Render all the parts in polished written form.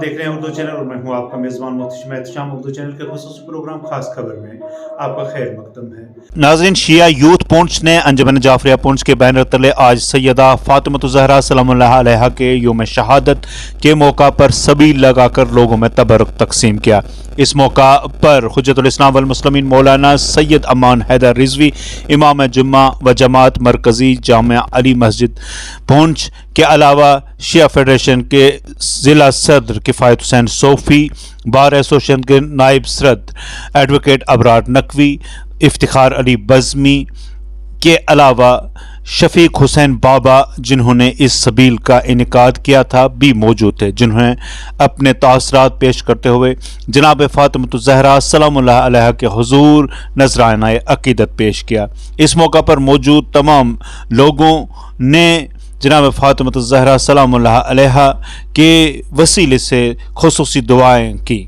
देख रहे हैं उर्दू चैनल और मैं हूं आपका मेज़बान मोहतशम एहतशाम। उर्दू चैनल के खुसूसी प्रोग्राम खास खबर में आपका खैर मकदम है। नाज़रीन, शिया यूथ पुंछ ने अंजुमन जाफरिया पुंछ के बैनर तले आज सैयदा फातिमा ज़हरा सलामुल्लाह अलैहा के यौम शहादत के मौका पर सबील लगाकर लोगों में तबरुक तकसीम किया। इस मौका पर हुज्जतुल इस्लाम वल मुस्लिमीन मौलाना सैयद अमान हैदर रिजवी इमाम जुम्मा व जमात मरकज़ी जामिया अली मस्जिद पुंछ के अलावा शिया फेडरेशन के ज़िला सदर किफ़ायत हुसैन सोफ़ी, बार एसोसिएशन के नायब सदर एडवोकेट अबरार नकवी, इफ्तिखार अली बज़मी के अलावा शफीक हुसैन बाबा जिन्होंने इस सबील का इनेकाद किया था भी मौजूद थे, जिन्होंने अपने तासरात पेश करते हुए जनाब फातिमा ज़हरा सलामुल्लाह अलैहा के हुजूर नजराना अकीदत पेश किया। इस मौका पर मौजूद तमाम लोगों ने जनाब फातिमा ज़हरा सलामुल्लाह अलैहा के वसीले से खुसूसी दुआएं की।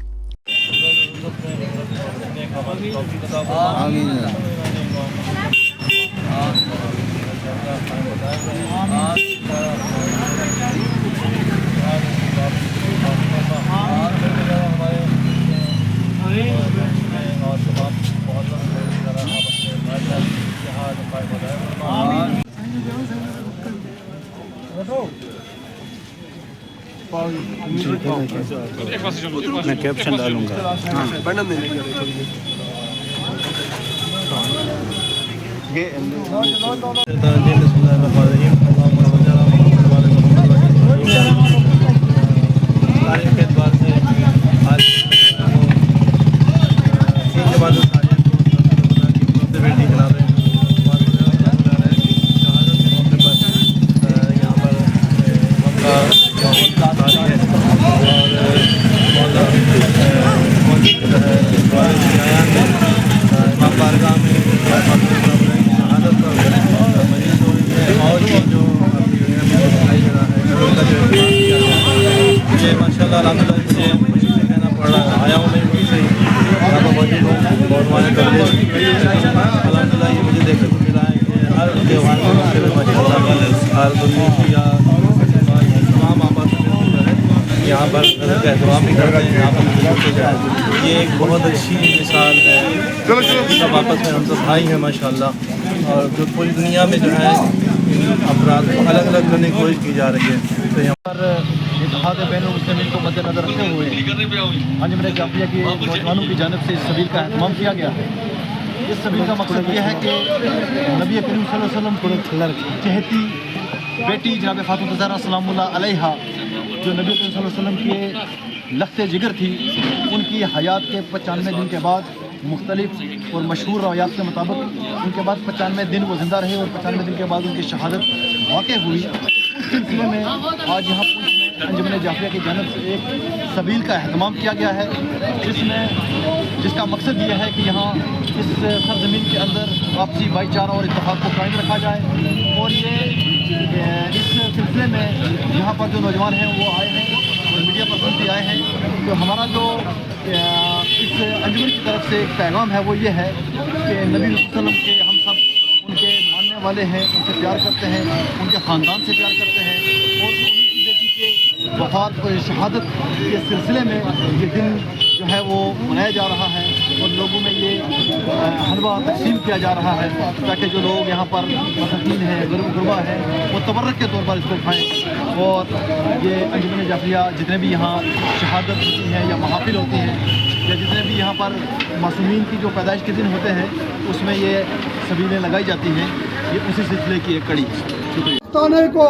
मैं कैप्शन डालूंगा। यहाँ पर एहतराम भी करते हैं। यहाँ पर ये एक बहुत अच्छी मिसाल है। सब आपस में हम सब भाई हैं माशाल्लाह, और जो पूरी दुनिया में जो है अपराध को अलग अलग करने की कोशिश की जा रही है। तो यहाँ पर इत्तेहाद बैनुल मुस्लिमीन को मद्देनज़र रखते हुए अंजुमन जाफरिया के नौजवानों की जानिब से इस सबील का अहतमाम किया गया है। इस सबील का मकसद ये है कि नबी करीम सल्लल्लाहु अलैहि वसल्लम को चहेती बेटी जनाब फातिमा ज़हरा सलामुल्लाह अलैहा, जो नबी करीम सल्लल्लाहु अलैहि वसल्लम के लख्ते जिगर थी, उनकी हयात के 95 दिन के बाद मुख्तलिफ और मशहूर रवायात के मुताबिक उनके बाद 95 दिन वो ज़िंदा रहे और 95 दिन के बाद उनकी शहादत वाक़ हुई। उस सिलसिले में आज यहाँ पुंछ में अंजुमन जाफरिया की जानिब से एक सबील का अहतमाम किया गया है, जिसका मकसद ये है कि यहाँ इस सरज़मीन के अंदर आपसी भाईचारा और इत्तेफाक को कायम रखा जाए। और ये इस सिलसिले में यहाँ पर जो नौजवान हैं वो आए हैं और मीडिया पर्सन भी आए हैं। तो हमारा जो इस अंजुमन की तरफ से एक पैगाम है वो ये है कि नबी वसल्लम के हम सब उनके मानने वाले हैं, उनसे प्यार करते हैं, उनके ख़ानदान से प्यार करते हैं, और उनकी बेटी के वफ़ात और शहादत के सिलसिले में ये दिन जो है वो मनाया जा रहा है और लोगों में ये हलवा तकसीम किया जा रहा है, ताकि जो लोग यहाँ पर मसाकीन हैं, गरीब गुरबा हैं, वो तबर्रुक के तौर पर इसको खाएँ। और ये अंजुमन जाफरिया जितने भी यहाँ शहादत होती हैं या महफिल होती हैं या जितने भी यहाँ पर मासूमीन की जो पैदाइश के दिन होते हैं उसमें ये सबीलें लगाई जाती हैं। ये उसी सिलसिले की एक कड़ी। आस्ताने को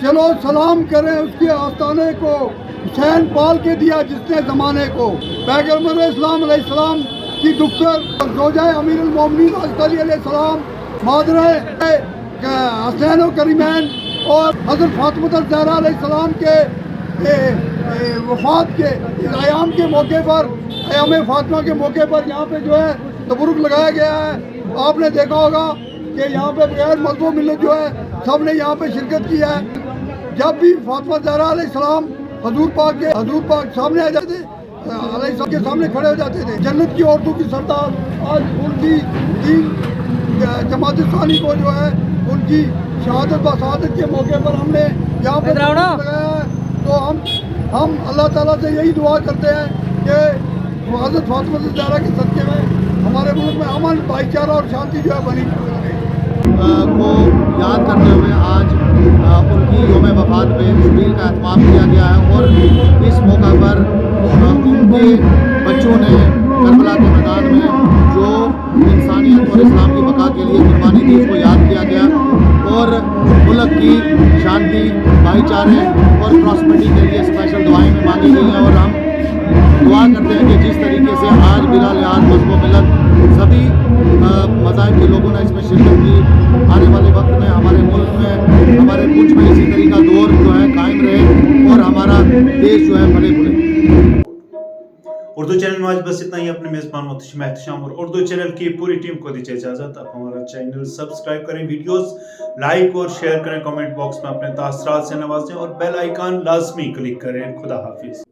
चलो सलाम करें उसके आस्ताने को, हुसैन पाल के दिया जिसने ज़माने को, पैगम्बर इस्लाम अलैहिस्सलाम की दुख्तर ज़ौजाए अमीरुल मोमिनीन हज़रत अली अलैहिस्सलाम, मादरे हसनैन व करीमैन और हज़रत फातिमा ज़हरा अलैहिस्सलाम के वफ़ात के इस अयाम के मौके पर, अयाम फातिमा के मौके पर यहाँ पे जो है तबरुक लगाया गया है। आपने देखा होगा कि यहाँ पे बगैर मज़हब मिलत जो है सब ने यहाँ पे शिरकत की है। जब भी फातिमा ज़हरा अलैहिस्सलाम हजूर पाक सामने आ जाते थे, अलैहिस्सलाम के सामने खड़े हो जाते थे। जन्नत की औरतों की सरदार आज उनकी दीन जमात इस्लामी को जो है उनकी शहादत व शहादत के मौके पर हमने यहाँ पर लगाया है। तो हम हम अल्लाह ताला से यही दुआ करते हैं कि हज़रत फातिमा ज़हरा के सदक़े में हमारे मुल्क में अमन, भाईचारा और शांति जो है बनी रहे। को याद करते हुए आज उनकी यौम वफ़ात पे शबीर का एहतमाम किया गया है और इस मौका पर उनके बच्चों ने करबला के मैदान में जो इंसानियत और इस्लाम की बका के लिए कुर्बानी दी उसको याद किया गया और मुल्क की शांति, भाईचारे और प्रॉस्पेरिटी के लिए स्पेशल दुआएं में मांगी गई हैं। और हम दुआ करते हैं कि जिस तरीके से आज बिला लिहाज मज़हब मिलत सभी मज़ाहिब के लोगों ने इसमें शिरकत की, आने वाले वक्त में हमारे मुल्क में, हमारे पुंछ में इसी तरीका दौर जो है कायम रहे और हमारा देश जो है फले फूले। उर्दू चैनल में आज बस इतना ही। अपने मेज़बान मोहतशिम एहतशाम और उर्दू चैनल की पूरी टीम को दीजिए इजाज़त। आप हमारा चैनल सब्सक्राइब करें, वीडियोस लाइक और शेयर करें, कमेंट बॉक्स में अपने तासरात से नवाजें और बेल आइकन लाजमी क्लिक करें। खुदा हाफिज़।